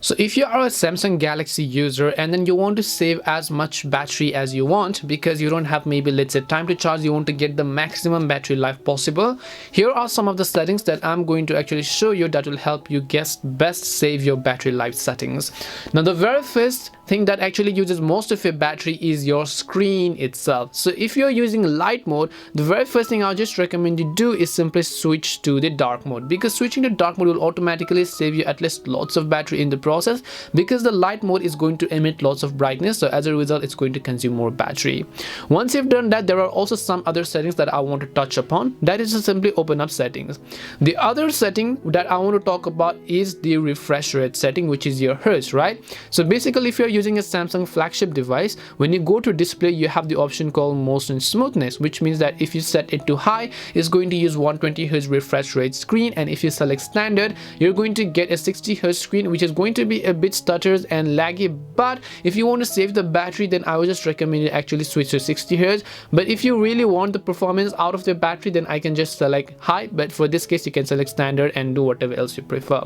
So if you are a Samsung Galaxy user and then you want to save as much battery as you want because you don't have maybe let's say time to charge, you want to get the maximum battery life possible, here are some of the settings that I'm going to actually show you that will help you best save your battery life settings. Now the very first thing that actually uses most of your battery is your screen itself. So if you're using light mode, the very first thing I'll just recommend you do is simply switch to the dark mode, because switching to dark mode will automatically save you at least lots of battery in the process, because the light mode is going to emit lots of brightness, so as a result it's going to consume more battery. Once you've done that, there are also some other settings that I want to touch upon. That is to simply open up settings. The other setting that I want to talk about is the refresh rate setting, which is your hertz, right? So basically if you're using a Samsung flagship device, when you go to display you have the option called motion smoothness, which means that if you set it to high, it's going to use 120 Hz refresh rate screen, and if you select standard, you're going to get a 60 Hz screen, which is going to be a bit stutters and laggy. But if you want to save the battery, then I would just recommend you actually switch to 60 Hz. But if you really want the performance out of the battery, then I can just select high, but for this case you can select standard and do whatever else you prefer.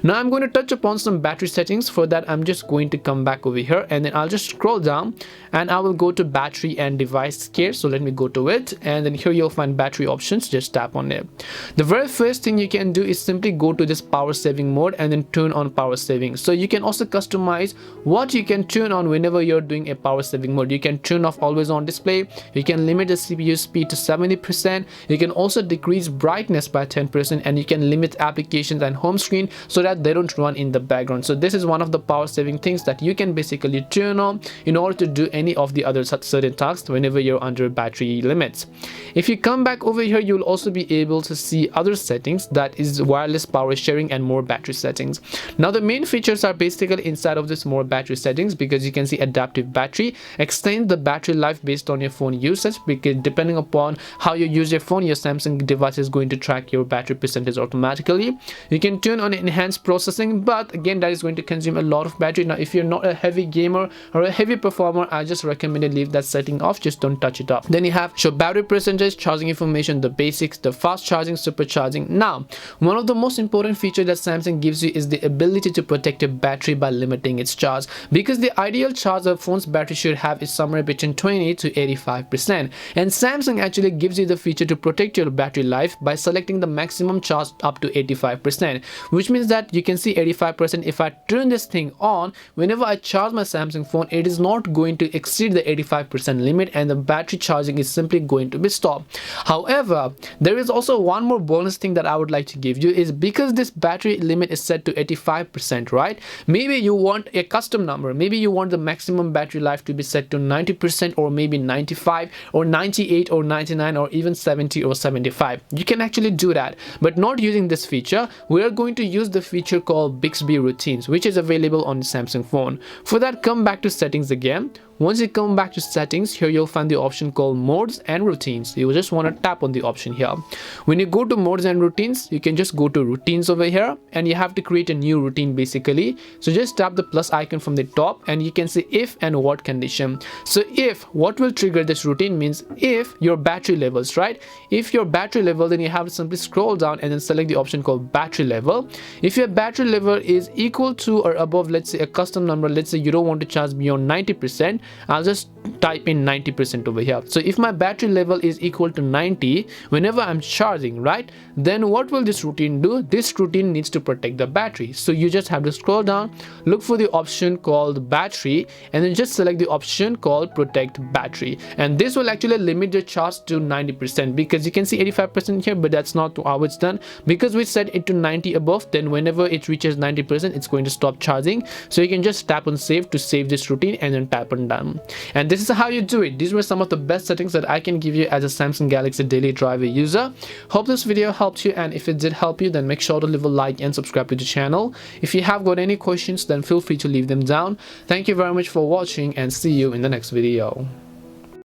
Now I'm going to touch upon some battery settings. For that I'm just going to come back over here and then I'll just scroll down and I will go to battery and device care. So let me go to it, and then here you'll find battery options. Just tap on it. The very first thing you can do is simply go to this power saving mode and then turn on power saving. So you can also customize what you can turn on whenever you're doing a power saving mode. You can turn off always on display, you can limit the CPU speed to 70%, you can also decrease brightness by 10%, and you can limit applications and home screen so that they don't run in the background. So this is one of the power saving things that you can basically turn on in order to do any of the other certain tasks whenever you're under battery limits. If you come back over here, you'll also be able to see other settings, that is wireless power sharing and more battery settings. Now the main features are basically inside of this more battery settings, because you can see adaptive battery, extend the battery life based on your phone usage, because depending upon how you use your phone, your Samsung device is going to track your battery percentage automatically. You can turn on enhanced processing, but again that is going to consume a lot of battery. Now if you're not a heavy gamer or a heavy performer, I just recommend you leave that setting off, just don't touch it up. Then you have show battery percentage, charging information, the basics, the fast charging, supercharging. Now one of the most important features that Samsung gives you is the ability to protect your battery by limiting its charge, because the ideal charge a phone's battery should have is somewhere between 20 to 85%, and Samsung actually gives you the feature to protect your battery life by selecting the maximum charge up to 85%, which means that you can see 85%. If I turn this thing on, whenever I charge my Samsung phone, it is not going to exceed the 85% limit and the battery charging is simply going to be stopped. However, there is also one more bonus thing that I would like to give you, is because this battery limit is set to 85%, right? Maybe you want a custom number, maybe you want the maximum battery life to be set to 90%, or maybe 95 or 98 or 99 or even 70 or 75. You can actually do that, but not using this feature. We are going to use the feature called Bixby Routines, which is available on the Samsung phone. For that, come back to settings again. Once you come back to settings, here you'll find the option called modes and routines. You just want to tap on the option here. When you go to modes and routines, you can just go to routines over here, and you have to create a new routine basically. So just tap the plus icon from the top and you can see if and what condition. So if, what will trigger this routine means if your battery levels, right? If your battery level, then you have to simply scroll down and then select the option called battery level. If your battery level is equal to or above, let's say a custom number, let's say you don't want to charge beyond 90%, I'll just type in 90% over here. So if my battery level is equal to 90 whenever I'm charging, right, then what will this routine do? This routine needs to protect the battery. So you just have to scroll down, look for the option called battery, and then just select the option called protect battery, and this will actually limit the charge to 90%, because you can see 85% here, but that's not how it's done. Because we set it to 90 above, then whenever it reaches 90%, it's going to stop charging. So you can just tap on save to save this routine and then tap on done. And this is how you do it. These were some of the best settings that I can give you as a Samsung Galaxy daily driver user. Hope this video helped you, and if it did help you, then make sure to leave a like and subscribe to the channel. If you have got any questions, then feel free to leave them down. Thank you very much for watching, and see you in the next video.